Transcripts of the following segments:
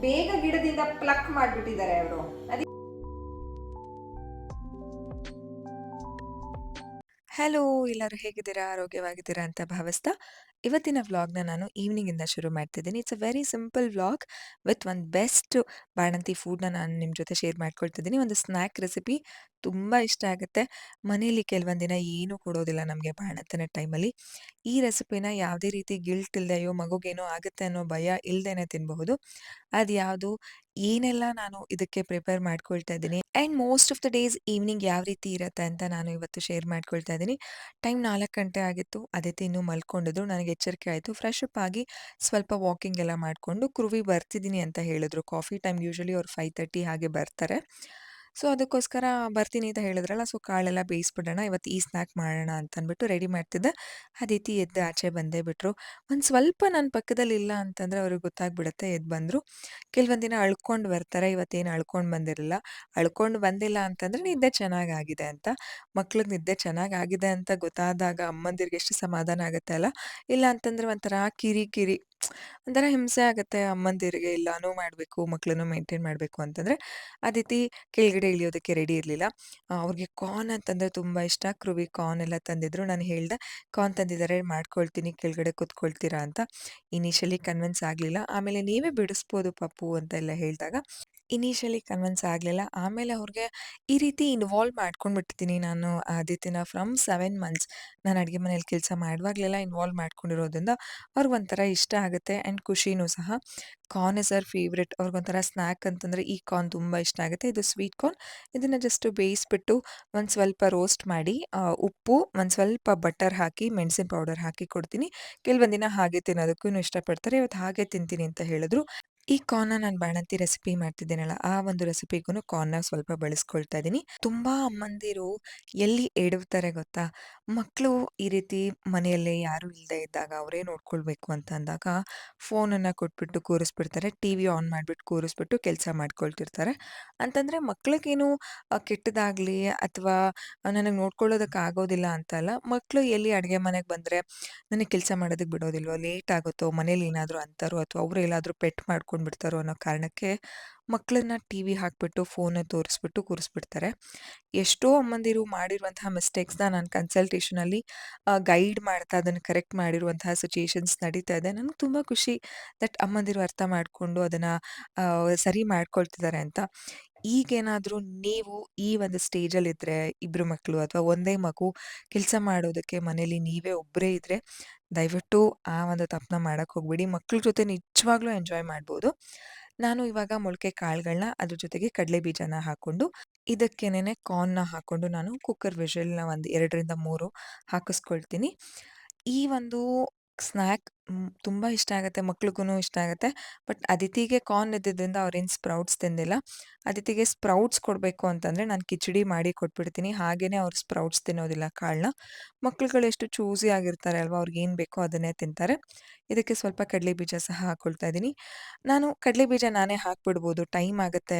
ಬೇಗ ಗಿಡದಿಂದ ಪ್ಲಕ್ ಮಾಡಿಬಿಟ್ಟಿದ್ದಾರೆ ಅವರು. ಹಲೋ, ಎಲ್ಲರೂ ಹೇಗಿದ್ದೀರಾ? ಆರೋಗ್ಯವಾಗಿದ್ದೀರಾ ಅಂತ ಭಾವಿಸ್ತಾ, ಇವತ್ತಿನ ವ್ಲಾಗ್‌ನ ನಾನು ಈವ್ನಿಂಗಿಂದ ಶುರು ಮಾಡ್ತಿದ್ದೀನಿ. It's a very simple vlog with ಒಂದು ಬೆಸ್ಟ್ ಬಾಣಂತಿ ಫುಡ್‌ನ ನಾನು ನಿಮ್ಮ ಜೊತೆ ಶೇರ್ ಮಾಡ್ಕೊಳ್ತಿದ್ದೀನಿ. ಒಂದು ಸ್ನ್ಯಾಕ್ ರೆಸಿಪಿ ತುಂಬ ಇಷ್ಟ ಆಗುತ್ತೆ. ಮನೇಲಿ ಕೆಲವೊಂದು ದಿನ ಏನೂ ಕೊಡೋದಿಲ್ಲ ನಮಗೆ ಬಾಣಂತನ ಟೈಮಲ್ಲಿ. ಈ ರೆಸಿಪಿನ ಯಾವುದೇ ರೀತಿ ಗಿಲ್ಟ್ ಇಲ್ದೆ, ಅಯ್ಯೋ ಮಗುಗೇನೋ ಆಗುತ್ತೆ ಅನ್ನೋ ಭಯ ಇಲ್ದೇನೆ ತಿನ್ನಬಹುದು. ಅದ್ಯಾವುದು, ಏನೆಲ್ಲ ನಾನು ಇದಕ್ಕೆ ಪ್ರಿಪೇರ್ ಮಾಡ್ಕೊಳ್ತಾ ಇದ್ದೀನಿ and most of the days evening ಯಾವ ರೀತಿ ಇರುತ್ತೆ ಅಂತ ನಾನು ಇವತ್ತು ಶೇರ್ ಮಾಡ್ಕೊಳ್ತಾ ಇದ್ದೀನಿ. ಟೈಮ್ 4 ಗಂಟೆ ಆಗಿತ್ತು. ಅದಿತಿ ಇನ್ನೂ ಮಲ್ಕೊಂಡಿದ್ರು. ನನಗೆ ಎಚ್ಚರಿಕೆ ಆಯಿತು. ಫ್ರೆಶ್ ಅಪ್ ಆಗಿ ಸ್ವಲ್ಪ ವಾಕಿಂಗ್ ಎಲ್ಲ ಮಾಡಿಕೊಂಡು ಕೃವಿ ಬರ್ತಿದ್ದೀನಿ ಅಂತ ಹೇಳಿದ್ರು. ಕಾಫಿ ಟೈಮ್ ಯೂಶುವಲಿ ಅವ್ರು 5:30 ಹಾಗೆ ಬರ್ತಾರೆ. ಸೊ ಅದಕ್ಕೋಸ್ಕರ ಬರ್ತೀನಿ ಅಂತ ಹೇಳಿದ್ರಲ್ಲ, ಸೊ ಕಾಳೆಲ್ಲ ಬೇಯಿಸ್ಬಿಡೋಣ, ಇವತ್ತು ಈ ಸ್ನ್ಯಾಕ್ ಮಾಡೋಣ ಅಂತ ಅಂದ್ಬಿಟ್ಟು ರೆಡಿ ಮಾಡ್ತಿದ್ದೆ. ಅದಿತಿ ಎದ್ದು ಆಚೆ ಬಂದೇ ಬಿಟ್ರು. ಒಂದು ಸ್ವಲ್ಪ ನನ್ನ ಪಕ್ಕದಲ್ಲಿ ಇಲ್ಲ ಅಂತಂದರೆ ಅವ್ರಿಗೆ ಗೊತ್ತಾಗ್ಬಿಡುತ್ತೆ, ಎದ್ದು ಬಂದರು. ಕೆಲವೊಂದು ದಿನ ಅಳ್ಕೊಂಡು ಬರ್ತಾರೆ. ಇವತ್ತೇನು ಅಳ್ಕೊಂಡು ಬಂದಿರಲಿಲ್ಲ. ಅಳ್ಕೊಂಡು ಬಂದಿಲ್ಲ ಅಂತಂದರೆ ನಿದ್ದೆ ಚೆನ್ನಾಗಾಗಿದೆ ಅಂತ. ಮಕ್ಳಿಗೆ ನಿದ್ದೆ ಚೆನ್ನಾಗಾಗಿದೆ ಅಂತ ಗೊತ್ತಾದಾಗ ಅಮ್ಮಂದಿರಿಗೆ ಎಷ್ಟು ಸಮಾಧಾನ ಆಗುತ್ತೆ ಅಲ್ಲ. ಇಲ್ಲ ಅಂತಂದರೆ ಒಂಥರ ಕಿರಿ ಒಂಥರ ಹಿಂಸೆ ಆಗುತ್ತೆ ಅಮ್ಮಂದಿರಿಗೆ. ಎಲ್ಲಾನು ಮಾಡಬೇಕು, ಮಕ್ಕಳನ್ನು ಮೇಂಟೈನ್ ಮಾಡಬೇಕು ಅಂತಂದರೆ. ಅದಿತಿ ಕೆಳಗಡೆ ಇಳಿಯೋದಕ್ಕೆ ರೆಡಿ ಇರಲಿಲ್ಲ. ಅವ್ರಿಗೆ ಕಾರ್ನ್ ಅಂತಂದರೆ ತುಂಬ ಇಷ್ಟ. ಕೃವಿ ಕಾರ್ನ್ ಎಲ್ಲ ತಂದಿದ್ರು. ನಾನು ಹೇಳ್ದೆ, ಕಾರ್ನ್ ತಂದಿದ್ದಾರೆ ಮಾಡ್ಕೊಳ್ತೀನಿ, ಕೆಳಗಡೆ ಕೂತ್ಕೊಳ್ತೀರಾ ಅಂತ. ಇನಿಷಿಯಲಿ ಕನ್ವಿನ್ಸ್ ಆಗಲಿಲ್ಲ. ಆಮೇಲೆ ನೀವೇ ಬಿಡಿಸ್ಬೋದು ಪಪ್ಪು ಅಂತೆಲ್ಲ ಹೇಳಿದಾಗ ಇನಿಷಿಯಲಿ ಕನ್ವಿನ್ಸ್ ಆಗಲಿಲ್ಲ. ಆಮೇಲೆ ಅವ್ರಿಗೆ ಈ ರೀತಿ ಇನ್ವಾಲ್ವ್ ಮಾಡ್ಕೊಂಡ್ಬಿಟ್ಟಿದ್ದೀನಿ ನಾನು ಆದಿತ್ಯನ ಫ್ರಮ್ 7 ಮಂತ್ಸ್. ನಾನು ಅಡುಗೆ ಮನೇಲಿ ಕೆಲಸ ಮಾಡುವಾಗಲೆಲ್ಲ ಇನ್ವಾಲ್ವ್ ಮಾಡ್ಕೊಂಡಿರೋದ್ರಿಂದ ಅವ್ರಿಗೊಂಥರ ಇಷ್ಟ ಆಗುತ್ತೆ ಆ್ಯಂಡ್ ಖುಷಿನೂ ಸಹ. ಕಾರ್ನ್ ಇಸ್ ಅವರ್ ಫೇವ್ರೆಟ್. ಅವ್ರಿಗೊಂಥರ ಸ್ನ್ಯಾಕ್ ಅಂತಂದರೆ ಈ ಕಾರ್ನ್ ತುಂಬ ಇಷ್ಟ ಆಗುತ್ತೆ. ಇದು ಸ್ವೀಟ್ ಕಾರ್ನ್. ಇದನ್ನು ಜಸ್ಟ್ ಬೇಯಿಸ್ಬಿಟ್ಟು ಒಂದು ಸ್ವಲ್ಪ ರೋಸ್ಟ್ ಮಾಡಿ ಉಪ್ಪು, ಒಂದು ಸ್ವಲ್ಪ ಬಟರ್ ಹಾಕಿ, ಮೆಣಸಿನ ಪೌಡರ್ ಹಾಕಿ ಕೊಡ್ತೀನಿ. ಕೆಲವೊಂದು ದಿನ ಹಾಗೆ ತಿನ್ನೋದಕ್ಕೂ ಇಷ್ಟಪಡ್ತಾರೆ. ಇವತ್ತು ಹಾಗೆ ತಿಂತೀನಿ ಅಂತ ಹೇಳಿದ್ರು. ಈ ಕಾರ್ನ ನಾನು ಬಾಣಂತಿ ರೆಸಿಪಿ ಮಾಡ್ತಿದ್ದೀನಲ್ಲ, ಆ ಒಂದು ರೆಸಿಪಿಗೂ ಕಾರ್ನ ಸ್ವಲ್ಪ ಬಳಸ್ಕೊಳ್ತಾ ಇದ್ದೀನಿ. ತುಂಬ ಅಮ್ಮಂದಿರು ಎಲ್ಲಿ ಎಡವ್ತಾರೆ ಗೊತ್ತಾ? ಮಕ್ಕಳು ಈ ರೀತಿ ಮನೆಯಲ್ಲೇ ಯಾರೂ ಇಲ್ಲದೆ ಇದ್ದಾಗ, ಅವರೇ ನೋಡ್ಕೊಳ್ಬೇಕು ಅಂತ ಅಂದಾಗ ಫೋನನ್ನು ಕೊಟ್ಬಿಟ್ಟು ಕೂರಿಸ್ಬಿಡ್ತಾರೆ. ಟಿವಿ ಆನ್ ಮಾಡಿಬಿಟ್ಟು ಕೂರಿಸ್ಬಿಟ್ಟು ಕೆಲಸ ಮಾಡ್ಕೊಳ್ತಿರ್ತಾರೆ. ಅಂತಂದರೆ ಮಕ್ಳಿಗೇನು ಕೆಟ್ಟದಾಗಲಿ ಅಥವಾ ನನಗೆ ನೋಡ್ಕೊಳ್ಳೋದಕ್ಕೆ ಆಗೋದಿಲ್ಲ ಅಂತ ಅಲ್ಲ. ಮಕ್ಕಳು ಎಲ್ಲಿ ಅಡುಗೆ ಮನೆಗೆ ಬಂದರೆ ನನಗೆ ಕೆಲಸ ಮಾಡೋದಕ್ಕೆ ಬಿಡೋದಿಲ್ವೋ, ಲೇಟ್ ಆಗುತ್ತೋ, ಮನೇಲಿ ಏನಾದರೂ ಅಂತಾರೋ ಅಥವಾ ಅವ್ರು ಎಲ್ಲಾದರೂ ಪೆಟ್ ಮಾಡ್ಕೊಂಡು ಬಿಡ್ತಾರೋ ಅನ್ನೋ ಕಾರಣಕ್ಕೆ ಮಕ್ಕಳನ್ನ ಟಿವಿ ಹಾಕ್ಬಿಟ್ಟು ಫೋನ ತೋರಿಸ್ಬಿಟ್ಟು ಕೂರಿಸ್ಬಿಡ್ತಾರೆ. ಎಷ್ಟೋ ಅಮ್ಮಂದಿರು ಮಾಡಿರುವಂತಹ ಮಿಸ್ಟೇಕ್ಸ್‌ನ ನಾನು ಕನ್ಸಲ್ಟೇಷನಲ್ಲಿ ಗೈಡ್ ಮಾಡ್ತಾ ಅದನ್ನು ಕರೆಕ್ಟ್ ಮಾಡಿರುವಂತಹ ಸಿಚುಯೇಷನ್ಸ್ ನಡೀತಾ ಇದೆ. ನನಗೆ ತುಂಬ ಖುಷಿ ದಟ್ ಅಮ್ಮಂದಿರು ಅರ್ಥ ಮಾಡಿಕೊಂಡು ಅದನ್ನು ಸರಿ ಮಾಡ್ಕೊಳ್ತಿದ್ದಾರೆ ಅಂತ. ಈಗೇನಾದರೂ ನೀವು ಈ ಒಂದು ಸ್ಟೇಜಲ್ಲಿದ್ದರೆ, ಇಬ್ಬರು ಮಕ್ಕಳು ಅಥವಾ ಒಂದೇ ಮಗು ಕೆಲಸ ಮಾಡೋದಕ್ಕೆ ಮನೇಲಿ ನೀವೇ ಒಬ್ಬರೇ ಇದ್ದರೆ, ದಯವಿಟ್ಟು ಆ ಒಂದು ತಪ್ಪನ್ನ ಮಾಡಕ್ಕೆ ಹೋಗ್ಬೇಡಿ. ಮಕ್ಳ ಜೊತೆ ನಿಜವಾಗ್ಲೂ ಎಂಜಾಯ್ ಮಾಡ್ಬೋದು. ನಾನು ಇವಾಗ ಮೊಳಕೆ ಕಾಳುಗಳನ್ನ ಅದ್ರ ಜೊತೆಗೆ ಕಡಲೆ ಬೀಜನ ಹಾಕ್ಕೊಂಡು, ಇದಕ್ಕೇನೆ ಕಾರ್ನ್‌ನ ಹಾಕ್ಕೊಂಡು ನಾನು ಕುಕ್ಕರ್ ವಿಷಲ್‌ನ ಒಂದು 2ರಿಂದ 3 ಹಾಕಿಸ್ಕೊಳ್ತೀನಿ. ಈ ಒಂದು ಸ್ನ್ಯಾಕ್ ತುಂಬ ಇಷ್ಟ ಆಗುತ್ತೆ, ಮಕ್ಳಿಗೂ ಇಷ್ಟ ಆಗುತ್ತೆ. ಬಟ್ ಅದಿತಿಗೆ ಕಾರ್ನ್ ಇದ್ದಿದ್ದರಿಂದ ಅವ್ರೇನು ಸ್ಪ್ರೌಟ್ಸ್ ತಿಂದಿಲ್ಲ. ಅದಿತಿಗೆ ಸ್ಪ್ರೌಟ್ಸ್ ಕೊಡಬೇಕು ಅಂತಂದರೆ ನಾನು ಕಿಚಡಿ ಮಾಡಿ ಕೊಟ್ಬಿಡ್ತೀನಿ. ಹಾಗೇನೇ ಅವ್ರು ಸ್ಪ್ರೌಟ್ಸ್ ತಿನ್ನೋದಿಲ್ಲ ಕಾಳನ್ನ. ಮಕ್ಳುಗಳು ಎಷ್ಟು ಚೂಸಿ ಆಗಿರ್ತಾರೆ ಅಲ್ವಾ, ಅವ್ರಿಗೇನು ಬೇಕೋ ಅದನ್ನೇ ತಿಂತಾರೆ. ಇದಕ್ಕೆ ಸ್ವಲ್ಪ ಕಡಲೆ ಬೀಜ ಸಹ ಹಾಕ್ಕೊಳ್ತಾ ಇದ್ದೀನಿ. ನಾನು ಕಡಲೆ ಬೀಜ ನಾನೇ ಹಾಕ್ಬಿಡ್ಬೋದು, ಟೈಮ್ ಆಗುತ್ತೆ,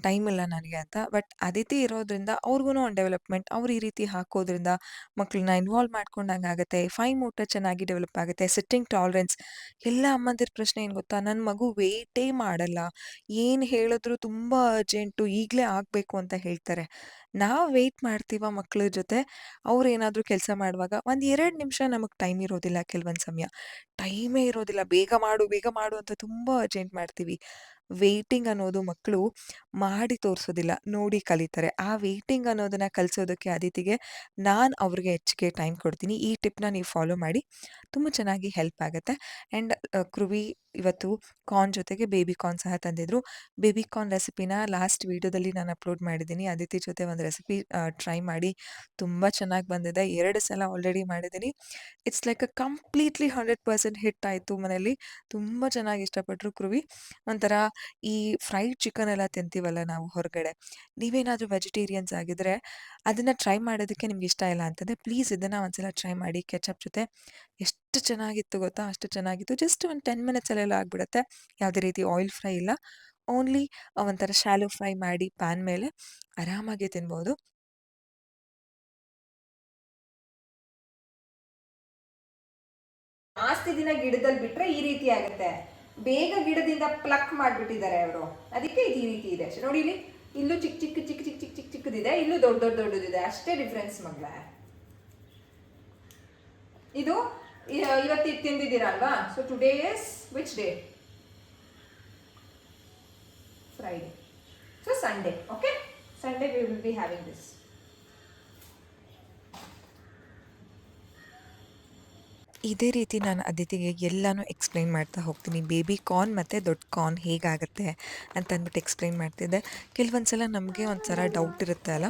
ಟೈಮ್ ಇಲ್ಲ ನನಗೆ ಅಂತ. ಬಟ್ ಅದಿತಿ ಇರೋದ್ರಿಂದ ಅವ್ರಿಗೂ ಒಂದು ಡೆವಲಪ್‌ಮೆಂಟ್. ಅವ್ರು ಈ ರೀತಿ ಹಾಕೋದ್ರಿಂದ ಮಕ್ಕಳನ್ನ ಇನ್ವಾಲ್ವ್ ಮಾಡ್ಕೊಂಡಂಗೆ ಆಗುತ್ತೆ. ಫೈನ್ ಮೋಟರ್ ಚೆನ್ನಾಗಿ ಡೆವಲಪ್ ಆಗುತ್ತೆ. Sitting tolerance. ಎಲ್ಲ ಅಮ್ಮಂದಿರ ಪ್ರಶ್ನೆ ಏನು ಗೊತ್ತಾ? ನನ್ನ ಮಗು ವೆಯ್ಟೇ ಮಾಡಲ್ಲ. ಏನು ಹೇಳಿದ್ರು ತುಂಬ ಅರ್ಜೆಂಟು, ಈಗಲೇ ಆಗಬೇಕು ಅಂತ ಹೇಳ್ತಾರೆ. ನಾವು ವೆಯ್ಟ್ ಮಾಡ್ತೀವ ಮಕ್ಳ ಜೊತೆ. ಅವ್ರೇನಾದರೂ ಕೆಲಸ ಮಾಡುವಾಗ ಒಂದು 2 ನಿಮಿಷ ನಮಗೆ ಟೈಮ್ ಇರೋದಿಲ್ಲ ಕೆಲವೊಂದು ಸಮಯ. ಟೈಮೇ ಇರೋದಿಲ್ಲ. ಬೇಗ ಮಾಡು, ಬೇಗ ಮಾಡು ಅಂತ ತುಂಬ ಅರ್ಜೆಂಟ್ ಮಾಡ್ತೀವಿ. ವೇಟಿಂಗ್ ಅನ್ನೋದು ಮಕ್ಕಳು ಮಾಡಿ ತೋರಿಸೋದಿಲ್ಲ, ನೋಡಿ ಕಲಿತಾರೆ. ಆ ವೇಟಿಂಗ್ ಅನ್ನೋದನ್ನ ಕಲಿಸೋದಕ್ಕೆ ಅದಿತಿಗೆ ನಾನು ಅವ್ರಿಗೆ ಹೆಚ್ಚಿಗೆ ಟೈಮ್ ಕೊಡ್ತೀನಿ. ಈ ಟಿಪ್‌ನ ನೀವು ಫಾಲೋ ಮಾಡಿ. ತುಂಬ ಚೆನ್ನಾಗಿ ಹೆಲ್ಪ್ ಆಗುತ್ತೆ. ಆ್ಯಂಡ್ ಕೃವಿ ಇವತ್ತು ಕಾರ್ನ್ ಜೊತೆಗೆ ಬೇಬಿ ಕಾರ್ನ್ ಸಹ ತಂದಿದ್ರು. ಬೇಬಿ ಕಾರ್ನ್ ರೆಸಿಪಿನ ಲಾಸ್ಟ್ ವೀಡಿಯೋದಲ್ಲಿ ನಾನು ಅಪ್ಲೋಡ್ ಮಾಡಿದ್ದೀನಿ. ಅದಿತಿ ಜೊತೆ ಒಂದು ರೆಸಿಪಿ ಟ್ರೈ ಮಾಡಿ. ತುಂಬ ಚೆನ್ನಾಗಿ ಬಂದಿದೆ. 2 ಸಲ ಆಲ್ರೆಡಿ ಮಾಡಿದ್ದೀನಿ. It's like a completely 100% hit ಆಯಿತು ಮನೇಲಿ. ತುಂಬ ಚೆನ್ನಾಗಿ ಇಷ್ಟಪಟ್ಟರು ಕೃವಿ. ಒಂಥರ ಈ ಫ್ರೈಡ್ ಚಿಕನ್ ಎಲ್ಲ ತಿಂತೀವಲ್ಲ ನಾವು ಹೊರಗಡೆ, ನೀವೇನಾದರೂ ವೆಜಿಟೇರಿಯನ್ಸ್ ಆಗಿದ್ದರೆ ಅದನ್ನು ಟ್ರೈ ಮಾಡೋದಕ್ಕೆ ನಿಮ್ಗೆ ಇಷ್ಟ ಇಲ್ಲ ಅಂತಂದರೆ ಪ್ಲೀಸ್ ಇದನ್ನು ಒಂದ್ಸಲ ಟ್ರೈ ಮಾಡಿ ಕೆಚಪ್ ಜೊತೆ. ಎಷ್ಟು ಚೆನ್ನಾಗಿತ್ತು ಗೊತ್ತಾ? ಅಷ್ಟು ಚೆನ್ನಾಗಿತ್ತು. ಜಸ್ಟ್ ಒಂದು 10 ಮಿನಿಟ್ಸಲ್ಲೆಲ್ಲ ಆಗಿಬಿಡುತ್ತೆ. ಯಾವುದೇ ರೀತಿ ಆಯಿಲ್ ಫ್ರೈ ಇಲ್ಲ. ಓನ್ಲಿ ಒಂಥರ ಶಾಲೋ ಫ್ರೈ ಮಾಡಿ ಪ್ಯಾನ್ ಮೇಲೆ ಆರಾಮಾಗಿ ತಿನ್ಬೋದು. ಜಾಸ್ತಿ ದಿನ ಗಿಡದಲ್ಲಿ ಬಿಟ್ರೆ ಈ ರೀತಿ ಆಗುತ್ತೆ. ಬೇಗ ಗಿಡದಿಂದ ಪ್ಲಕ್ ಮಾಡಿಬಿಟ್ಟಿದ್ದಾರೆ ಅವರು. ಅದಕ್ಕೆ ಇದು ಈ ರೀತಿ ಇದೆ ನೋಡಿ. ಇಲ್ಲಿ ಇಲ್ಲೂ ಚಿಕ್ಕ ಚಿಕ್ಕ ಚಿಕ್ಕ ಚಿಕ್ಕ ಚಿಕ್ಕ ಚಿಕ್ಕ ಚಿಕ್ಕದಿದೆ, ಇಲ್ಲೂ ದೊಡ್ಡ ದೊಡ್ಡ ದೊಡ್ಡದಿದೆ. ಅಷ್ಟೇ ಡಿಫ್ರೆನ್ಸ್ ಮಗಳೇ. ಇದು ಇವತ್ತು ತಿಂದಿದ್ದೀರಾ ಅಲ್ವಾ? So today is which day? Friday. So Sunday, okay? Sunday we will be having this. ಇದೇ ರೀತಿ ನಾನು ಅದಿತಿಗೆ ಎಲ್ಲಾನು ಎಕ್ಸ್‌ಪ್ಲೇನ್ ಮಾಡ್ತಾ ಹೋಗ್ತೀನಿ. ಬೇಬಿ ಕಾರ್ನ್ ಮತ್ತು ದೊಡ್ಡ ಕಾರ್ನ್ ಹೇಗಾಗುತ್ತೆ ಅಂತ ಅಂದ್ಬಿಟ್ಟು ಎಕ್ಸ್‌ಪ್ಲೇನ್ ಮಾಡ್ತಿದ್ದೆ. ಕೆಲವೊಂದು ಸಲ ನಮಗೆ ಒಂಥರ ಡೌಟ್ ಇರುತ್ತೆ ಅಲ್ಲ,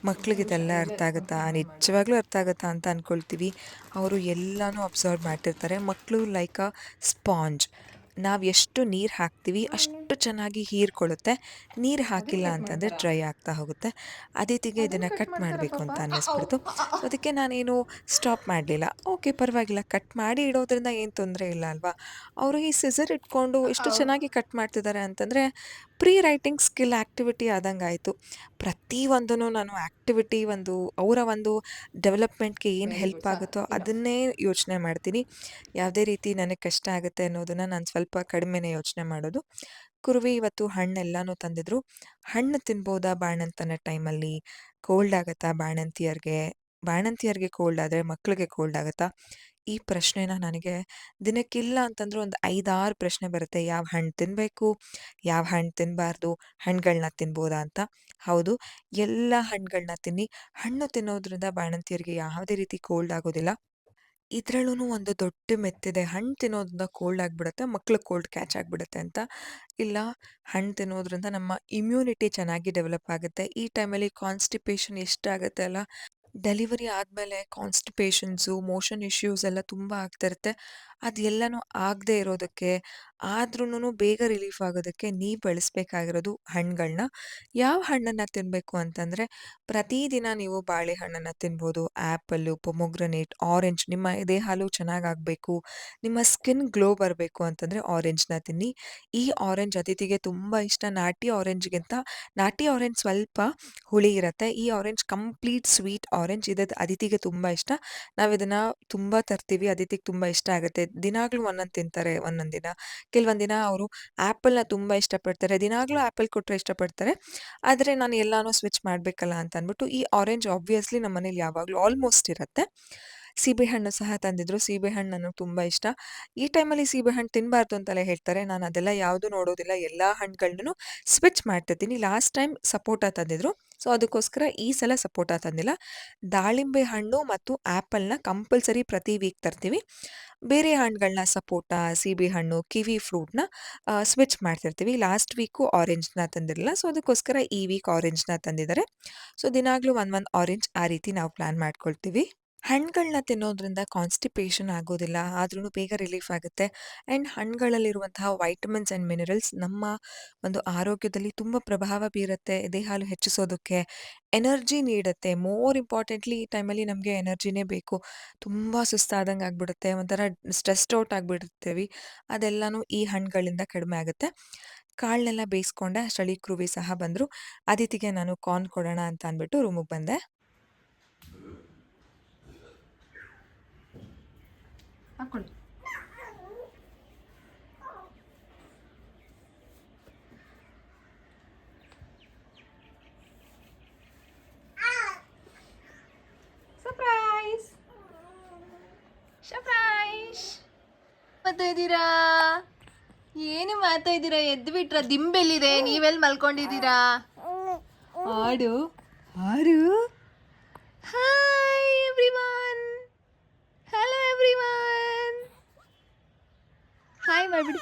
ಮಕ್ಳಿಗೆ ಇದೆಲ್ಲ ಅರ್ಥ ಆಗುತ್ತಾ? ನಿಜವಾಗ್ಲೂ ಅರ್ಥ ಆಗುತ್ತಾ ಅಂತ ಅಂದ್ಕೊಳ್ತೀವಿ. ಅವರು ಎಲ್ಲಾನು ಅಬ್ಸರ್ವ್ ಮಾಡ್ತಿರ್ತಾರೆ. ಮಕ್ಕಳು ಲೈಕ್ ಅ ಸ್ಪಾಂಜ್. ನಾವು ಎಷ್ಟು ನೀರು ಹಾಕ್ತೀವಿ ಅಷ್ಟು ಚೆನ್ನಾಗಿ ಹೀರ್ಕೊಳ್ಳುತ್ತೆ. ನೀರು ಹಾಕಿಲ್ಲ ಅಂತಂದರೆ ಡ್ರೈ ಆಗ್ತಾ ಹೋಗುತ್ತೆ. ಅದಿತಿಗೆ ಇದನ್ನು ಕಟ್ ಮಾಡಬೇಕು ಅಂತ ಅನ್ನಿಸ್ಬಿಡ್ತು. ಸೊ ಅದಕ್ಕೆ ನಾನೇನು ಸ್ಟಾಪ್ ಮಾಡಲಿಲ್ಲ. ಓಕೆ, ಪರವಾಗಿಲ್ಲ, ಕಟ್ ಮಾಡಿ ಇಡೋದ್ರಿಂದ ಏನು ತೊಂದರೆ ಇಲ್ಲ ಅಲ್ವಾ? ಅವರು ಈ ಸಿಸರ್ ಇಟ್ಕೊಂಡು ಎಷ್ಟು ಚೆನ್ನಾಗಿ ಕಟ್ ಮಾಡ್ತಿದ್ದಾರೆ ಅಂತಂದರೆ ಪ್ರೀ ರೈಟಿಂಗ್ ಸ್ಕಿಲ್ ಆ್ಯಕ್ಟಿವಿಟಿ ಆದಂಗೆ ಆಯಿತು. ಪ್ರತಿಯೊಂದನ್ನು ನಾನು ಆ್ಯಕ್ಟಿವಿಟಿ ಅವರ ಒಂದು ಡೆವಲಪ್ಮೆಂಟ್ಗೆ ಏನು ವೆರಿ ಹೆಲ್ಪ್ ಗುಡ್. ಆಗುತ್ತೋ ಅದನ್ನೇ ಯೋಚನೆ ಮಾಡ್ತೀನಿ. ಯಾವುದೇ ರೀತಿ ನನಗೆ ಕಷ್ಟ ಆಗುತ್ತೆ ಅನ್ನೋದನ್ನು ನಾನು ಸ್ವಲ್ಪ ಕಡಿಮೆನೇ ಯೋಚನೆ ಮಾಡೋದು. ಕುರುವಿ ಇವತ್ತು ಹಣ್ಣೆಲ್ಲನೂ ತಂದಿದ್ರು. ಹಣ್ಣು ತಿನ್ಬೋದಾ ಬಾಣಂತನ ಟೈಮಲ್ಲಿ? ಕೋಲ್ಡ್ ಆಗುತ್ತಾ ಬಾಣಂತಿಯರಿಗೆ? ಬಾಣಂತಿಯರಿಗೆ ಕೋಲ್ಡ್ ಆದರೆ ಮಕ್ಕಳಿಗೆ ಕೋಲ್ಡ್ ಆಗುತ್ತಾ? ಈ ಪ್ರಶ್ನೆನ ನನಗೆ ದಿನಕ್ಕಿಲ್ಲ ಅಂತಂದ್ರೂ ಒಂದು 5, 6 ಪ್ರಶ್ನೆ ಬರುತ್ತೆ. ಯಾವ ಹಣ್ಣು ತಿನ್ನಬೇಕು? ಯಾವ ಹಣ್ಣು ತಿನ್ನಬಾರ್ದು? ಹಣ್ಣುಗಳನ್ನ ತಿನ್ಬೋದಾ ಅಂತ. ಹೌದು, ಎಲ್ಲ ಹಣ್ಣುಗಳನ್ನ ತಿನ್ನಿ. ಹಣ್ಣು ತಿನ್ನೋದ್ರಿಂದ ಬಾಣಂತಿಯರಿಗೆ ಯಾವುದೇ ರೀತಿ ಕೋಲ್ಡ್ ಆಗೋದಿಲ್ಲ. ಇದ್ರಲ್ಲೂ ಒಂದು ದೊಡ್ಡ ಮಿತ್ತಿದೆ. ಹಣ್ಣು ತಿನ್ನೋದ್ರಿಂದ ಕೋಲ್ಡ್ ಆಗಿಬಿಡುತ್ತೆ, ಮಕ್ಳಿಗೆ ಕೋಲ್ಡ್ ಕ್ಯಾಚ್ ಆಗಿಬಿಡುತ್ತೆ ಅಂತ. ಇಲ್ಲ, ಹಣ್ಣು ತಿನ್ನೋದ್ರಿಂದ ನಮ್ಮ ಇಮ್ಯುನಿಟಿ ಚೆನ್ನಾಗಿ ಡೆವಲಪ್ ಆಗುತ್ತೆ. ಈ ಟೈಮಲ್ಲಿ ಕಾನ್ಸ್ಟಿಪೇಷನ್ ಎಷ್ಟಾಗುತ್ತೆ ಅಲ್ಲ. ಡೆಲಿವರಿ ಆದಮೇಲೆ ಕಾನ್ಸ್ಟಿಪೇಷನ್ಸು, ಮೋಷನ್ ಇಶ್ಯೂಸ್ ಎಲ್ಲ ತುಂಬ ಆಗ್ತಿರುತ್ತೆ. ಅದೆಲ್ಲನೂ ಆಗದೇ ಇರೋದಕ್ಕೆ, ಆದ್ರೂನು ಬೇಗ ರಿಲೀಫ್ ಆಗೋದಕ್ಕೆ ನೀವು ಬಳಸಬೇಕಾಗಿರೋದು ಹಣ್ಣುಗಳನ್ನ. ಯಾವ ಹಣ್ಣನ್ನು ತಿನ್ನಬೇಕು ಅಂತಂದರೆ, ಪ್ರತಿದಿನ ನೀವು ಬಾಳೆಹಣ್ಣನ್ನು ತಿನ್ಬೋದು, ಆ್ಯಪಲ್ಲು, ಪೊಮೊಗ್ರನೇಟ್, ಆರೆಂಜ್. ನಿಮ್ಮ ಎದೆ ಹಾಲು ಚೆನ್ನಾಗಾಗಬೇಕು, ನಿಮ್ಮ ಸ್ಕಿನ್ ಗ್ಲೋ ಬರಬೇಕು ಅಂತಂದರೆ ಆರೆಂಜ್‌ನ ತಿನ್ನಿ. ಈ ಆರೆಂಜ್ ಅದಿತಿಗೆ ತುಂಬ ಇಷ್ಟ. ನಾಟಿ ಆರೆಂಜ್ ಸ್ವಲ್ಪ ಹುಳಿ ಇರುತ್ತೆ. ಈ ಆರೆಂಜ್ ಕಂಪ್ಲೀಟ್ ಸ್ವೀಟ್ ಆರೆಂಜ್. ಅದಿತಿಗೆ ತುಂಬ ಇಷ್ಟ. ನಾವಿದನ್ನು ತುಂಬ ತರ್ತೀವಿ. ಅದಿತಿಗೆ ತುಂಬ ಇಷ್ಟ ಆಗುತ್ತೆ. ದಿನಾಗಲೂ ಒಂದೊಂದು ತಿಂತಾರೆ ಒಂದೊಂದು ದಿನ. ಕೆಲವೊಂದು ದಿನ ಅವರು ಆ್ಯಪಲ್‌ನ ತುಂಬ ಇಷ್ಟಪಡ್ತಾರೆ. ದಿನಾಗಲೂ ಆ್ಯಪಲ್ ಕೊಟ್ಟರೆ ಇಷ್ಟಪಡ್ತಾರೆ. ಆದರೆ ನಾನು ಎಲ್ಲಾನು ಸ್ವಿಚ್ ಮಾಡಬೇಕಲ್ಲ ಅಂತ ಅಂದ್ಬಿಟ್ಟು ಈ ಆರೆಂಜ್ ಆಬ್ವಿಯಸ್ಲಿ ನಮ್ಮ ಮನೇಲಿ ಯಾವಾಗಲೂ ಆಲ್ಮೋಸ್ಟ್ ಇರುತ್ತೆ. ಸೀಬೆಹಣ್ಣು ಸಹ ತಂದಿದ್ರು. ಸೀಬೆಹಣ್ಣು ನನಗೆ ತುಂಬ ಇಷ್ಟ. ಈ ಟೈಮಲ್ಲಿ ಸೀಬೆಹಣ್ಣು ತಿನ್ನಬಾರ್ದು ಅಂತೆಲ್ಲ ಹೇಳ್ತಾರೆ. ನಾನು ಅದೆಲ್ಲ ಯಾವುದೂ ನೋಡೋದಿಲ್ಲ. ಎಲ್ಲ ಹಣ್ಣುಗಳ್ನೂ ಸ್ವಿಚ್ ಮಾಡ್ತಿರ್ತೀನಿ. ಲಾಸ್ಟ್ ಟೈಮ್ ಸಪೋಟ ತಂದಿದ್ರು. ಸೊ ಅದಕ್ಕೋಸ್ಕರ ಈ ಸಲ ಸಪೋಟ ತಂದಿಲ್ಲ. ದಾಳಿಂಬೆ ಹಣ್ಣು ಮತ್ತು ಆ್ಯಪಲ್‌ನ ಕಂಪಲ್ಸರಿ ಪ್ರತಿ ವೀಕ್ ತರ್ತೀವಿ. ಬೇರೆ ಹಣ್ಣುಗಳನ್ನ ಸಪೋಟ, ಸೀಬೆಹಣ್ಣು, ಕಿವಿ ಫ್ರೂಟ್‌ನ ಸ್ವಿಚ್ ಮಾಡ್ತಿರ್ತೀವಿ. ಲಾಸ್ಟ್ ವೀಕು ಆರೆಂಜ್‌ನ ತಂದಿರಲಿಲ್ಲ. ಸೊ ಅದಕ್ಕೋಸ್ಕರ ಈ ವೀಕ್ ಆರೆಂಜ್‌ನ ತಂದಿದ್ದಾರೆ. ಸೊ ದಿನಾಗಲೂ ಒಂದೊಂದು ಆರೆಂಜ್ ಆ ರೀತಿ ನಾವು ಪ್ಲ್ಯಾನ್ ಮಾಡ್ಕೊಳ್ತೀವಿ. ಹಣ್ಣುಗಳನ್ನ ತಿನ್ನೋದ್ರಿಂದ ಕಾನ್ಸ್ಟಿಪೇಷನ್ ಆಗೋದಿಲ್ಲ, ಆದ್ರೂ ಬೇಗ ರಿಲೀಫ್ ಆಗುತ್ತೆ. ಆ್ಯಂಡ್ ಹಣ್ಣುಗಳಲ್ಲಿರುವಂತಹ ವೈಟಮಿನ್ಸ್ ಆ್ಯಂಡ್ ಮಿನರಲ್ಸ್ ನಮ್ಮ ಒಂದು ಆರೋಗ್ಯದಲ್ಲಿ ತುಂಬ ಪ್ರಭಾವ ಬೀರುತ್ತೆ. ಎದೆ ಹಾಲು ಹೆಚ್ಚಿಸೋದಕ್ಕೆ, ಎನರ್ಜಿ ನೀಡುತ್ತೆ. ಮೋರ್ ಇಂಪಾರ್ಟೆಂಟ್ಲಿ ಈ ಟೈಮಲ್ಲಿ ನಮಗೆ ಎನರ್ಜಿನೇ ಬೇಕು. ತುಂಬ ಸುಸ್ತಾದಂಗೆ ಆಗ್ಬಿಡುತ್ತೆ, ಒಂಥರ ಸ್ಟ್ರೆಸ್ಡ್ ಔಟ್ ಆಗಿಬಿಡ್ತೀವಿ. ಅದೆಲ್ಲನೂ ಈ ಹಣ್ಣುಗಳಿಂದ ಕಡಿಮೆ ಆಗುತ್ತೆ. ಕಾಳನ್ನೆಲ್ಲ ಬೇಯಿಸ್ಕೊಂಡೆ. ಅಷ್ಟರಲ್ಲಿ ಕ್ರುವಿ ಸಹ ಬಂದರು. ಅದಿತಿಗೆ ನಾನು ಕಾರ್ನ್ ಕೊಡೋಣ ಅಂತ ಅಂದ್ಬಿಟ್ಟು ರೂಮಿಗೆ ಬಂದೆ. ಹಾಕೊಳ್ಳಿ. Surprise surprise. ಮಾಡ್ತಾ ಇದ್ದೀರಾ? ಏನು ಮಾಡ್ತಾ ಇದ್ದೀರಾ? ಎದ್ದು ಬಿಟ್ರ? ದಿಂಬೆಲ್ಲಿದೆ? ನೀವೆಲ್ಲಿ ಮಲ್ಕೊಂಡಿದ್ದೀರಾ? ಆಡು ಆಡು. Hi everyone. Hello everyone. Hi ಮಾಡಿಬಿಡಿ.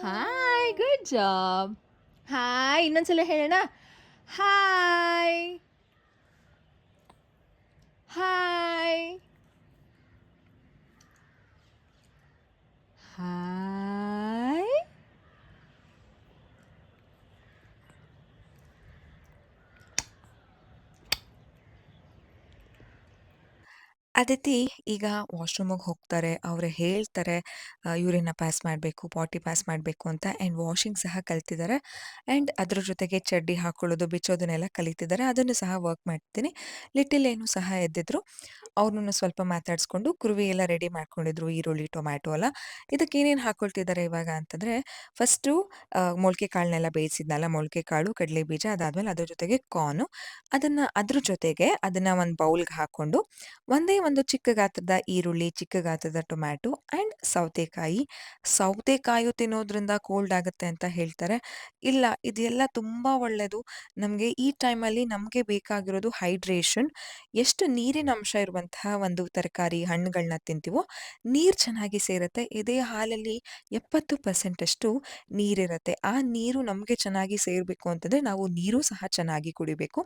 Hi, good job. ಹಾಯ್, ಇನ್ನೊಂದ್ಸಲ ಹೇಳೋಣ. Hi hi hi. ಅದಿತಿ ಈಗ ವಾಶ್‌ರೂಮಿಗೆ ಹೋಗ್ತಾರೆ. ಅವ್ರು ಹೇಳ್ತಾರೆ ಯೂರಿನ್‌ನ ಪಾಸ್ ಮಾಡಬೇಕು, ಪಾಟಿ ಪಾಸ್ ಮಾಡಬೇಕು ಅಂತ ಆ್ಯಂಡ್ ವಾಷಿಂಗ್ ಸಹ ಕಲ್ತಿದ್ದಾರೆ. ಆ್ಯಂಡ್ ಅದ್ರ ಜೊತೆಗೆ ಚಡ್ಡಿ ಹಾಕೊಳ್ಳೋದು, ಬಿಚ್ಚೋದನ್ನೆಲ್ಲ ಕಲಿತಿದ್ದಾರೆ. ಅದನ್ನು ಸಹ ವರ್ಕ್ ಮಾಡ್ತೀನಿ. ಲಿಟಿಲ್ ಏನು ಸಹ ಎದ್ದಿದ್ರು. ಅವ್ರನ್ನ ಸ್ವಲ್ಪ ಮಾತಾಡಿಸ್ಕೊಂಡು ಕುರುವಿ ಎಲ್ಲ ರೆಡಿ ಮಾಡ್ಕೊಂಡಿದ್ರು. ಈರುಳ್ಳಿ, ಟೊಮ್ಯಾಟೊ ಎಲ್ಲ. ಇದಕ್ಕೆ ಏನೇನು ಹಾಕೊಳ್ತಿದ್ದಾರೆ ಇವಾಗ ಅಂತಂದ್ರೆ, ಫಸ್ಟು ಮೊಳಕೆ ಕಾಳನ್ನೆಲ್ಲ ಬೇಯಿಸಿದ್ನಲ್ಲ, ಮೊಳಕೆ ಕಾಳು, ಕಡಲೆ ಬೀಜ, ಅದಾದ್ಮೇಲೆ ಅದ್ರ ಜೊತೆಗೆ ಕಾರ್ನು. ಅದ್ರ ಜೊತೆಗೆ ಅದನ್ನ ಒಂದು ಬೌಲ್‌ಗೆ ಹಾಕೊಂಡು ಒಂದೇ ಒಂದು ಚಿಕ್ಕ ಗಾತ್ರದ ಈರುಳ್ಳಿ, ಚಿಕ್ಕ ಗಾತ್ರದ ಟೊಮ್ಯಾಟೊ ಆ್ಯಂಡ್ ಸೌತೆಕಾಯಿ. ಸೌತೆಕಾಯಿ ತಿನ್ನೋದ್ರಿಂದ ಕೋಲ್ಡ್ ಆಗುತ್ತೆ ಅಂತ ಹೇಳ್ತಾರೆ. ಇಲ್ಲ, ಇದೆಲ್ಲ ತುಂಬಾ ಒಳ್ಳೆಯದು. ನಮಗೆ ಈ ಟೈಮಲ್ಲಿ ನಮಗೆ ಬೇಕಾಗಿರೋದು ಹೈಡ್ರೇಷನ್. ಎಷ್ಟು ನೀರಿನ ಅಂಶ ಇರುವಂತಹ ಒಂದು ತರಕಾರಿ, ಹಣ್ಣುಗಳನ್ನ ತಿಂತೀವೋ, ನೀರು ಚೆನ್ನಾಗಿ ಸೇರುತ್ತೆ. ಇದೇ ಹಾಲಲ್ಲಿ 70% ಅಷ್ಟು ನೀರಿರುತ್ತೆ. ಆ ನೀರು ನಮಗೆ ಚೆನ್ನಾಗಿ ಸೇರಬೇಕು ಅಂತಂದ್ರೆ ನಾವು ನೀರು ಸಹ ಚೆನ್ನಾಗಿ ಕುಡಿಬೇಕು.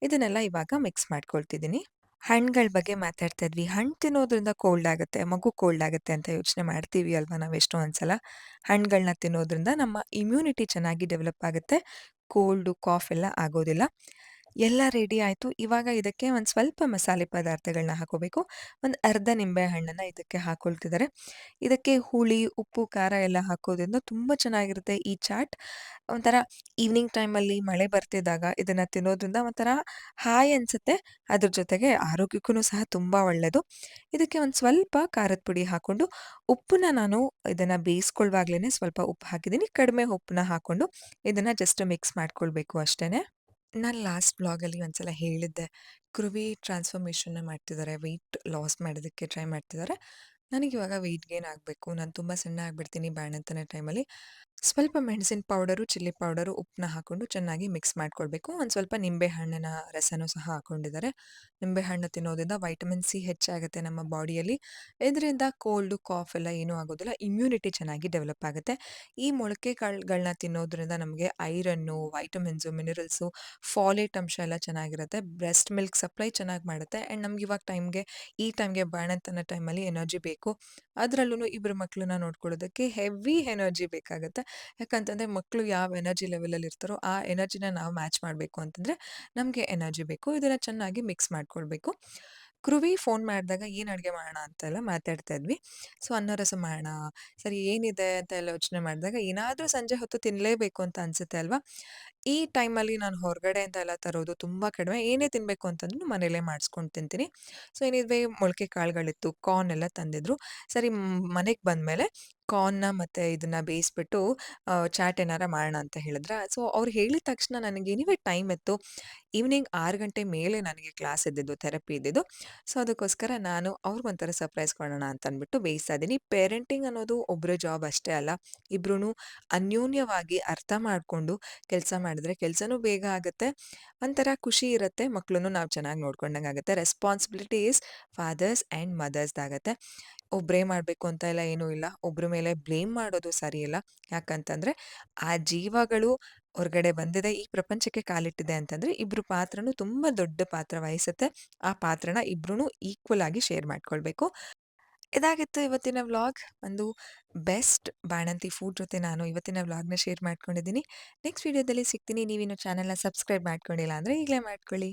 ಇದನ್ನೆಲ್ಲ ಇವಾಗ ಮಿಕ್ಸ್ ಮಾಡ್ಕೊಳ್ತಿದ್ದೀನಿ. ಹಣ್ಗಳ ಬಗ್ಗೆ ಮಾತಾಡ್ತಾ ಇದ್ವಿ. ಹಣ್ಣು ತಿನ್ನೋದ್ರಿಂದ ಕೋಲ್ಡ್ ಆಗುತ್ತೆ, ಮಗು ಕೋಲ್ಡ್ ಆಗುತ್ತೆ ಅಂತ ಯೋಚನೆ ಮಾಡ್ತೀವಿ ಅಲ್ವಾ ನಾವು ಎಷ್ಟೋ ಒಂದ್ಸಲ. ಹಣ್ಣುಗಳನ್ನ ತಿನ್ನೋದ್ರಿಂದ ನಮ್ಮ ಇಮ್ಯುನಿಟಿ ಚೆನ್ನಾಗಿ ಡೆವಲಪ್ ಆಗುತ್ತೆ. ಕೋಲ್ಡು, ಕಾಫ್ ಎಲ್ಲ ಆಗೋದಿಲ್ಲ. ಎಲ್ಲ ರೆಡಿ ಆಯ್ತು. ಇವಾಗ ಇದಕ್ಕೆ ಒಂದು ಸ್ವಲ್ಪ ಮಸಾಲೆ ಪದಾರ್ಥಗಳನ್ನ ಹಾಕೋಬೇಕು. ಒಂದು ಅರ್ಧ ನಿಂಬೆ ಹಣ್ಣನ್ನ ಇದಕ್ಕೆ ಹಾಕೊಳ್ತಿದ್ದಾರೆ. ಇದಕ್ಕೆ ಹುಳಿ, ಉಪ್ಪು, ಖಾರ ಎಲ್ಲ ಹಾಕೋದ್ರಿಂದ ತುಂಬ ಚೆನ್ನಾಗಿರುತ್ತೆ ಈ ಚಾಟ್. ಒಂಥರ ಈವ್ನಿಂಗ್ ಟೈಮಲ್ಲಿ ಮಳೆ ಬರ್ತಿದ್ದಾಗ ಇದನ್ನ ತಿನ್ನೋದ್ರಿಂದ ಒಂಥರ ಹಾಯ್ ಅನ್ಸುತ್ತೆ. ಅದ್ರ ಜೊತೆಗೆ ಆರೋಗ್ಯಕ್ಕೂ ಸಹ ತುಂಬ ಒಳ್ಳೆಯದು. ಇದಕ್ಕೆ ಒಂದು ಸ್ವಲ್ಪ ಖಾರದ ಪುಡಿ ಹಾಕ್ಕೊಂಡು, ಉಪ್ಪನ್ನ ನಾನು ಇದನ್ನ ಬೇಯಿಸ್ಕೊಳ್ಳುವಾಗ್ಲೇನೆ ಸ್ವಲ್ಪ ಉಪ್ಪು ಹಾಕಿದ್ದೀನಿ. ಕಡಿಮೆ ಉಪ್ಪನ್ನ ಹಾಕ್ಕೊಂಡು ಇದನ್ನ ಜಸ್ಟ್ ಮಿಕ್ಸ್ ಮಾಡ್ಕೊಳ್ಬೇಕು ಅಷ್ಟೇನೆ. ನಾನು ಲಾಸ್ಟ್ ವ್ಲಾಗಲ್ಲಿ ಒಂದ್ಸಲ ಹೇಳಿದ್ದೆ. ಕೃವಿ ಟ್ರಾನ್ಸ್‌ಫಾರ್ಮೇಷನ್‌ನ ಮಾಡ್ತಿದ್ದಾರೆ. ವೆಯ್ಟ್ ಲಾಸ್ ಮಾಡೋದಕ್ಕೆ ಟ್ರೈ ಮಾಡ್ತಿದ್ದಾರೆ. ನನಗಿವಾಗ ವೆಯ್ಟ್ ಗೇನ್ ಆಗಬೇಕು. ನಾನು ತುಂಬ ಸಣ್ಣ ಆಗ್ಬಿಡ್ತೀನಿ ಬಾಣಂತನ ಟೈಮಲ್ಲಿ. ಸ್ವಲ್ಪ ಮೆಣಸಿನ ಪೌಡರು, ಚಿಲ್ಲಿ ಪೌಡರು, ಉಪ್ಪನ್ನ ಹಾಕ್ಕೊಂಡು ಚೆನ್ನಾಗಿ ಮಿಕ್ಸ್ ಮಾಡ್ಕೊಳ್ಬೇಕು. ಒಂದು ಸ್ವಲ್ಪ ನಿಂಬೆ ಹಣ್ಣಿನ ರಸನೂ ಸಹ ಹಾಕ್ಕೊಂಡಿದ್ದಾರೆ. ನಿಂಬೆ ಹಣ್ಣು ತಿನ್ನೋದ್ರಿಂದ ವೈಟಮಿನ್ ಸಿ ಹೆಚ್ಚಾಗುತ್ತೆ ನಮ್ಮ ಬಾಡಿಯಲ್ಲಿ. ಇದರಿಂದ ಕೋಲ್ಡು, ಕಾಫ್ ಎಲ್ಲ ಏನೂ ಆಗೋದಿಲ್ಲ. ಇಮ್ಯುನಿಟಿ ಚೆನ್ನಾಗಿ ಡೆವಲಪ್ ಆಗುತ್ತೆ. ಈ ಮೊಳಕೆ ಕಾಳುಗಳನ್ನ ತಿನ್ನೋದ್ರಿಂದ ನಮಗೆ ಐರನ್ನು, ವೈಟಮಿನ್ಸು, ಮಿನರಲ್ಸು, ಫಾಲೇಟ್ ಅಂಶ ಎಲ್ಲ ಚೆನ್ನಾಗಿರುತ್ತೆ. ಬ್ರೆಸ್ಟ್ ಮಿಲ್ಕ್ ಸಪ್ಲೈ ಚೆನ್ನಾಗಿ ಮಾಡುತ್ತೆ. ಆ್ಯಂಡ್ ನಮ್ಗೆ ಇವಾಗ ಈ ಟೈಮ್‌ಗೆ ಬಾಣಂತನ ಟೈಮಲ್ಲಿ ಎನರ್ಜಿ ಬೇಕು. ಅದರಲ್ಲೂ ಇಬ್ಬರು ಮಕ್ಕಳನ್ನ ನೋಡ್ಕೊಳ್ಳೋದಕ್ಕೆ ಹೆವಿ ಎನರ್ಜಿ ಬೇಕಾಗುತ್ತೆ. ಯಾಕಂತಂದ್ರೆ ಮಕ್ಕಳು ಯಾವ ಎನರ್ಜಿ ಲೆವೆಲಲ್ಲಿ ಇರ್ತಾರೋ ಆ ಎನರ್ಜಿನ ನಾವು ಮ್ಯಾಚ್ ಮಾಡಬೇಕು ಅಂತಂದ್ರೆ ನಮಗೆ ಎನರ್ಜಿ ಬೇಕು. ಇದನ್ನ ಚೆನ್ನಾಗಿ ಮಿಕ್ಸ್ ಮಾಡ್ಕೊಳ್ಬೇಕು. ಕೃವಿ ಫೋನ್ ಮಾಡಿದಾಗ ಏನು ಅಡುಗೆ ಮಾಡೋಣ ಅಂತೆಲ್ಲ ಮಾತಾಡ್ತಾ ಇದ್ವಿ. ಸೊ ಅನ್ನ ರಸಂ ಮಾಡೋಣ, ಸರಿ ಏನಿದೆ ಅಂತ ಎಲ್ಲ ಯೋಚನೆ ಮಾಡಿದಾಗ ಏನಾದರೂ ಸಂಜೆ ಹೊತ್ತು ತಿನ್ನಲೇಬೇಕು ಅಂತ ಅನ್ಸುತ್ತೆ ಅಲ್ವಾ? ಈ ಟೈಮಲ್ಲಿ ನಾನು ಹೊರಗಡೆಯಿಂದ ಎಲ್ಲ ತರೋದು ತುಂಬ ಕಡಿಮೆ. ಏನೇ ತಿನ್ನಬೇಕು ಅಂತಂದ್ರೂ ಮನೇಲೇ ಮಾಡಿಸ್ಕೊಂಡು ತಿಂತೀನಿ. ಸೊ ಏನಿದ್ವೆ ಮೊಳಕೆ ಕಾಳುಗಳಿತ್ತು, ಕಾರ್ನ್ ಎಲ್ಲ ತಂದಿದ್ರು. ಸರಿ ಮನೆಗೆ ಬಂದಮೇಲೆ ಕಾರ್ನ್‌ನ ಮತ್ತೆ ಇದನ್ನ ಬೇಯಿಸ್ಬಿಟ್ಟು ಚಾಟ್ ಏನಾರ ಮಾಡೋಣ ಅಂತ ಹೇಳಿದ್ರ. ಸೊ ಅವ್ರು ಹೇಳಿದ ತಕ್ಷಣ ನನಗೆ ಎನಿವೆ ಟೈಮ್ ಇತ್ತು. ಈವ್ನಿಂಗ್ 6 ಗಂಟೆ ಮೇಲೆ ನನಗೆ ಕ್ಲಾಸ್ ಇದ್ದಿದ್ದು, ಥೆರಪಿ ಇದ್ದಿದ್ದು. ಸೊ ಅದಕ್ಕೋಸ್ಕರ ನಾನು ಅವ್ರಿಗೊಂಥರ ಸರ್ಪ್ರೈಸ್ ಕೊಡೋಣ ಅಂತ ಅಂದ್ಬಿಟ್ಟು ಬೇಯಿಸ್ತಾ ಇದ್ದೀನಿ. ಪೇರೆಂಟಿಂಗ್ ಅನ್ನೋದು ಒಬ್ಬರ ಜಾಬ್ ಅಷ್ಟೇ ಅಲ್ಲ. ಇಬ್ರೂ ಅನ್ಯೋನ್ಯವಾಗಿ ಅರ್ಥ ಮಾಡ್ಕೊಂಡು ಕೆಲಸ ಮಾಡಿದ್ರೆ ಕೆಲಸನೂ ಬೇಗ ಆಗುತ್ತೆ. ಒಂಥರ ಖುಷಿ ಇರುತ್ತೆ. ಮಕ್ಕಳನ್ನು ನಾವು ಚೆನ್ನಾಗಿ ನೋಡ್ಕೊಂಡಂಗೆ ಆಗುತ್ತೆ. ರೆಸ್ಪಾನ್ಸಿಬಿಲಿಟಿ ಈಸ್ ಫಾದರ್ಸ್ ಆ್ಯಂಡ್ ಮದರ್ಸ್‌ದಾಗತ್ತೆ. ಒಬ್ಬರೇ ಮಾಡಬೇಕು ಅಂತ ಎಲ್ಲ ಏನೂ ಇಲ್ಲ. ಒಬ್ಬರ ಮೇಲೆ ಬ್ಲೇಮ್ ಮಾಡೋದು ಸರಿಯಲ್ಲ. ಯಾಕಂತಂದ್ರೆ ಆ ಜೀವಗಳು ಹೊರಗಡೆ ಬಂದಿದೆ, ಈ ಪ್ರಪಂಚಕ್ಕೆ ಕಾಲಿಟ್ಟಿದೆ ಅಂತಂದ್ರೆ ಇಬ್ರ ಪಾತ್ರನೂ ತುಂಬ ದೊಡ್ಡ ಪಾತ್ರ ವಹಿಸುತ್ತೆ. ಆ ಪಾತ್ರನ ಇಬ್ರೂ ಈಕ್ವಲ್ ಆಗಿ ಶೇರ್ ಮಾಡ್ಕೊಳ್ಬೇಕು. ಇದಾಗಿತ್ತು ಇವತ್ತಿನ ವ್ಲಾಗ್. ಒಂದು ಬೆಸ್ಟ್ ಬಾಣಂತಿ ಫುಡ್ ಜೊತೆ ನಾನು ಇವತ್ತಿನ ವ್ಲಾಗ್‌ನ ಶೇರ್ ಮಾಡ್ಕೊಂಡಿದ್ದೀನಿ. ನೆಕ್ಸ್ಟ್ ವಿಡಿಯೋದಲ್ಲಿ ಸಿಗ್ತೀನಿ. ನೀವಿನ್ನು ಚಾನೆಲ್‌ನ ಸಬ್ಸ್ಕ್ರೈಬ್ ಮಾಡ್ಕೊಂಡಿಲ್ಲ ಅಂದ್ರೆ ಈಗಲೇ ಮಾಡ್ಕೊಳ್ಳಿ.